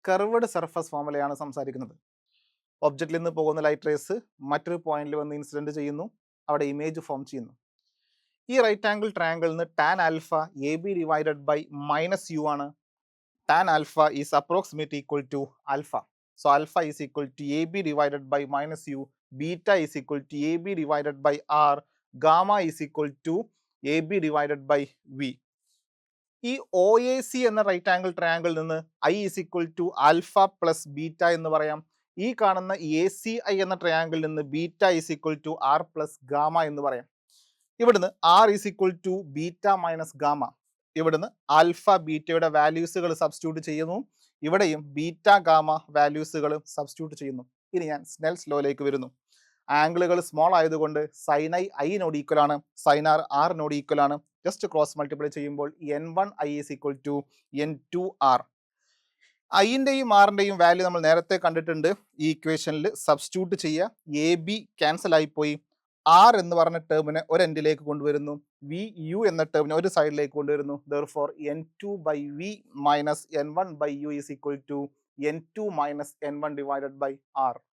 Curved surface ഫോമുലയാണ് സംസാരിക്കുന്നത്. ഒബ്ജക്റ്റിൽ നിന്ന് പോകുന്ന ലൈറ്റ് റേസ് മറ്റൊരു പോയിന്റിൽ വന്ന് ഇൻസിഡന്റ് ചെയ്യുന്നു, അവിടെ ഇമേജ് ഫോം ചെയ്യുന്നു. ഈ റൈറ്റ് ആംഗിൾ ട്രയാങ്കിളിന് tan alpha A B divided by minus U ആണ്. Tan alpha is approximate equal to alpha. So alpha is equal to A B divided by minus U, beta is equal to A B divided by R, gamma is equal to A B divided by V. ഈ O A C എന്ന right angle ട്രയാങ്കിളിൽ നിന്ന് I is equal to alpha plus beta എന്ന് പറയാം. ഈ കാണുന്ന A C I എന്ന ട്രയാങ്കിളിൽ നിന്ന് beta is equal to r plus gamma എന്ന് പറയാം. ഇവിടുന്ന് r is equal to beta minus gamma. ഇവിടുന്ന് ആൽഫ ബീറ്റയുടെ വാല്യൂസുകൾ സബ്സ്റ്റിറ്റ്യൂട്ട് ചെയ്യുന്നു, ഇവിടെയും ബീറ്റ ഗാമ വാല്യൂസുകൾ സബ്സ്റ്റിറ്റ്യൂട്ട് ചെയ്യുന്നു. ഇനി ഞാൻ സ്നെൽസ് ലോയിലേക്ക് വരുന്നു. ആംഗിളുകൾ സ്മോൾ ആയതുകൊണ്ട് സൈൻ ഐ ഐനോട് ഈക്വൽ ആണ്, സൈൻ ആർ ആറിനോട് ഈക്വൽ ആണ്. ജസ്റ്റ് ക്രോസ് മൾട്ടിപ്ലൈ ചെയ്യുമ്പോൾ n1 I is equal to n2 R. ഐൻ്റെയും ആറിൻ്റെയും വാല്യൂ നമ്മൾ നേരത്തെ കണ്ടിട്ടുണ്ട്. ഈ ഇക്വേഷനിൽ സബ്സ്റ്റിറ്റ്യൂട്ട് ചെയ്യുക, എ ബി ക്യാൻസൽ ആയിപ്പോയി. ആർ എന്ന് പറഞ്ഞ ടേമിനെ ഒരു എൻഡിലേക്ക് കൊണ്ടുവരുന്നു, വി യു എന്ന ടേമിനെ ഒരു സൈഡിലേക്ക് കൊണ്ടുവരുന്നു. Therefore n2 by v minus n1 by u is equal to n2 minus n1 divided by R.